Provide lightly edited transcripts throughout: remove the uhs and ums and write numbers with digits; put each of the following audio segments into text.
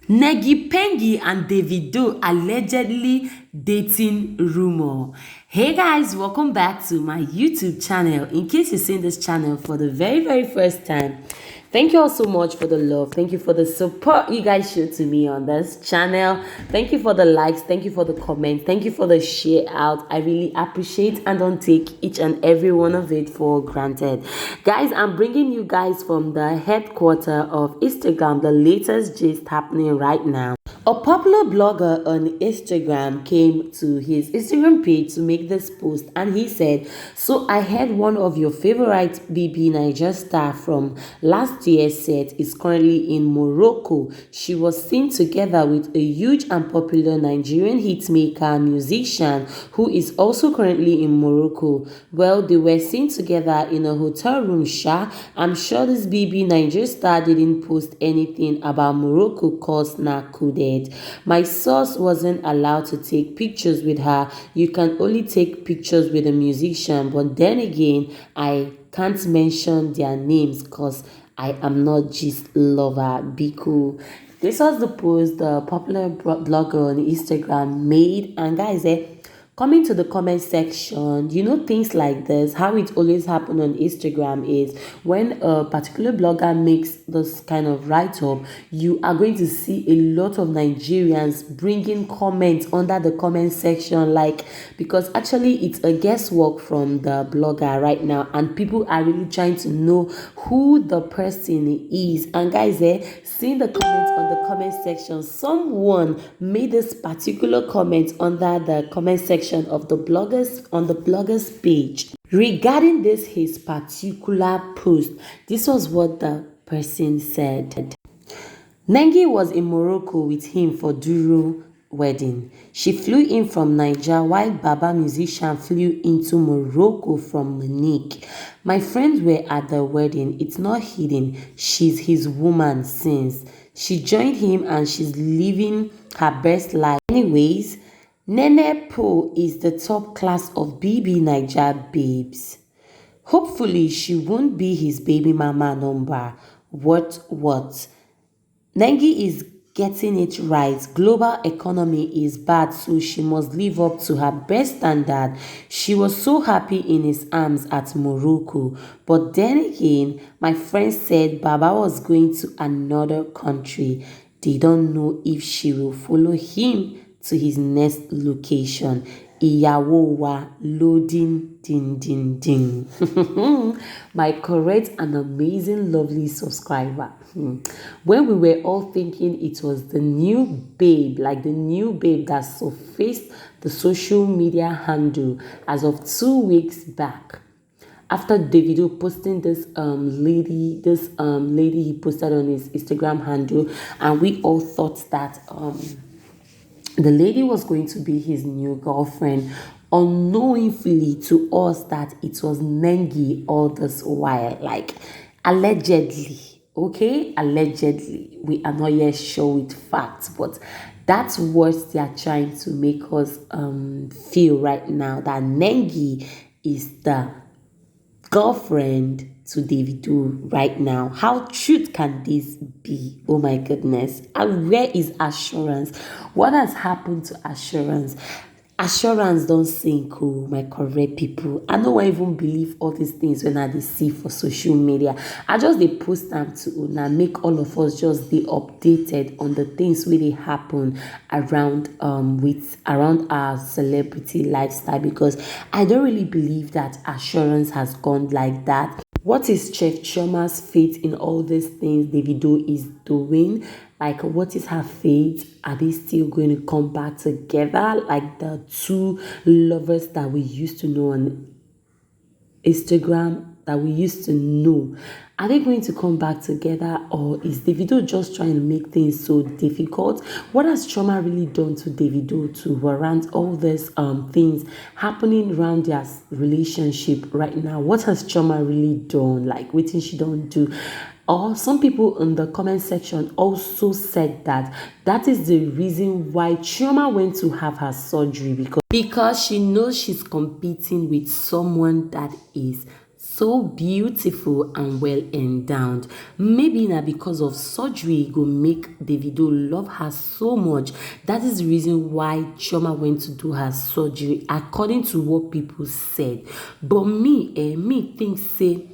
Negi Pengi and Davido allegedly dating rumor. Hey guys, welcome back to my YouTube channel. In case you're seeing this channel for the very first time, thank you all so much for the love. Thank you for the support you guys show to me on this channel. Thank you for the likes. Thank you for the comments. Thank you for the share out. I really appreciate and don't take each and every one of it for granted. Guys, I'm bringing you guys from the headquarters of Instagram, the latest gist happening right now. A popular blogger on Instagram came to his Instagram page to make this post, and he said, "So I heard one of your favorite BB Niger star from last year's set is currently in Morocco. She was seen together with a huge and popular Nigerian hitmaker musician who is also currently in Morocco. Well, they were seen together in a hotel room, Sha. I'm sure this BB Niger star didn't post anything about Morocco cause na coded. My source wasn't allowed to take pictures with her. You can only take pictures with a musician, but then again, I can't mention their names cause I am not just lover. Be cool." This was the post the popular blogger on Instagram made, and guys, coming to the comment section, things like this, how it always happen on Instagram is when a particular blogger makes this kind of write-up, you are going to see a lot of Nigerians bringing comments under the comment section, like, because actually it's a guesswork from the blogger right now, and people are really trying to know who the person is. And guys, seeing the comments on the comment section, someone made this particular comment under the comment section of the bloggers on the bloggers page regarding this his particular post. This was what the person said. Nengi was in Morocco with him for Duro wedding. She flew in from Niger while Baba musician flew into Morocco from Munich. My friends were at the wedding. It's not hidden. She's his woman since. She joined him and she's living her best life. Anyways, Nene Po is the top class of BB Niger babes. Hopefully she won't be his baby mama number. What? Nengi is getting it right. Global economy is bad, so she must live up to her best standard. She was so happy in his arms at Morocco. But then again, my friend said Baba was going to another country. They don't know if she will follow him to his next location. Ìyàwó wa loading ding. My correct and amazing lovely subscriber. When we were all thinking it was the new babe, like the new babe that surfaced the social media handle as of 2 weeks back, after Davido posting this lady he posted on his Instagram handle, and we all thought that the lady was going to be his new girlfriend, unknowingly to us that it was Nengi all this while, like allegedly. Okay, allegedly, we are not yet sure with facts, but that's what they are trying to make us feel right now, that Nengi is the girlfriend to Davido right now. How truth can this be? Oh my goodness. And where is Assurance? What has happened to Assurance? Assurance don't sink, oh my correct people. I don't even believe all these things when I see for social media. I just they post them to make all of us just be updated on the things really happen around around our celebrity lifestyle, because I don't really believe that Assurance has gone like that. What is Chef Choma's fate in all these things Davido is doing? Like, what is her fate? Are they still going to come back together like the two lovers that we used to know on Instagram, that we used to know? Are they going to come back together, or is Davido just trying to make things so difficult? What has Choma really done to Davido to warrant all these things happening around their relationship right now? What has Choma really done? Like, what thing she don't do? Or some people in the comment section also said that that is the reason why Chioma went to have her surgery, because she knows she's competing with someone that is so beautiful and well endowed. Maybe na because of surgery go make Davido love her so much. That is the reason why Chioma went to do her surgery, according to what people said. But me think say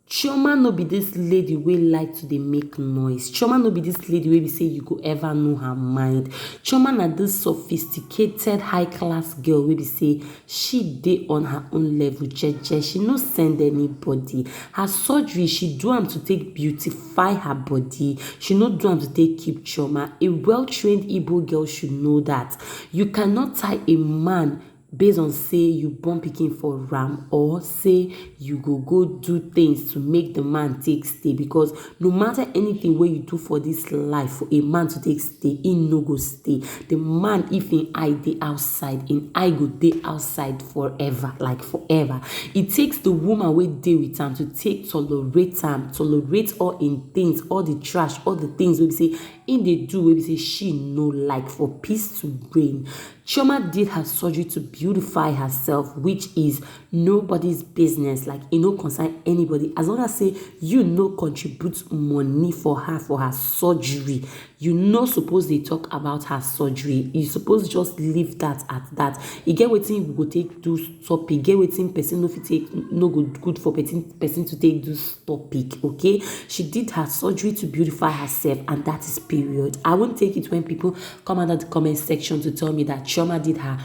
Chioma no be this lady wey like to dey make noise. Chioma no be this lady wey be say you go ever know her mind. Chioma na this sophisticated high class girl wey be say she dey on her own level jeje. She no send anybody. Her surgery she do am to take beautify her body. She no do am to take keep Chioma. A well-trained Igbo girl should know that. You cannot tie a man based on say you born pikin for ram, or say you go do things to make the man take stay, because no matter anything wey you do for this life for a man to take stay, he no go stay. The man, if him eye dey outside, him eye go dey outside forever, like forever. It takes the woman wey dey with am to take tolerate all in things, all the trash, all the things wey be say him dey do wey be say she no like, for peace to reign. Chioma did her surgery to beautify herself, which is nobody's business. Like, it no concern anybody. As long as say you no contribute money for her surgery, you no suppose dey talk about her surgery. You suppose just leave that at that. E get wetin you go take do topic, get wetin person no fit take, no go good for person to take do topic. Okay, she did her surgery to beautify herself, and that is period. I won't take it when people come under the comment section to tell me that Chioma did her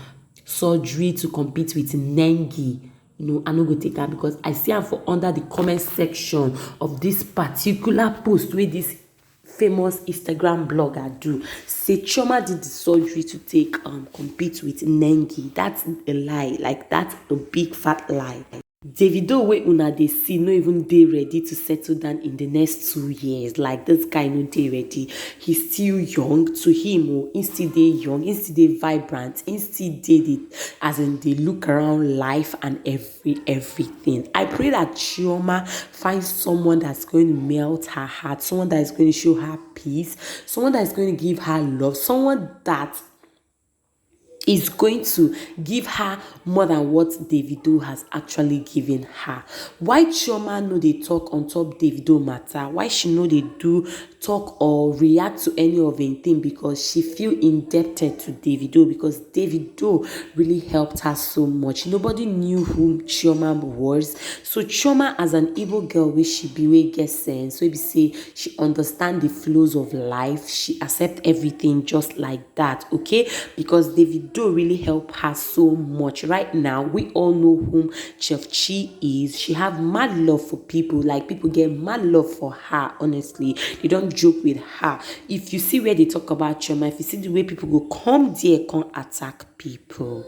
surgery to compete with Nengi. No, I no go take that, because I see am for under the comment section of this particular post where this famous Instagram blogger do say Chioma did the surgery to take compete with Nengi. That's a lie. Like, that's a big fat lie. Davido wey una dey see no even dey ready to settle down in the next 2 years. Like, this guy no dey ready. He's still young. To him, he still dey young, he still dey vibrant, he still dey as in they look around life and everything. I pray that Chioma finds someone that's going to melt her heart, someone that is going to show her peace, someone that is going to give her love, someone that is going to give her more than what Davido has actually given her. Why Chioma no dey talk on top Davido matter? Why she no dey do talk or react to any of them thing? Because she feel indebted to Davido, because Davido really helped her so much. Nobody knew who Chioma was. So Chioma, as an Igbo girl wey she be, wey get sense, wey be say she understand the flows of life, she accept everything just like that, okay? Because Davido really help her so much. Right now, we all know whom Chef Chi is. She have mad love for people. Like, people get mad love for her, honestly. They don't joke with her. If you see where they talk about Chioma, if you see the way people go come there, come attack people.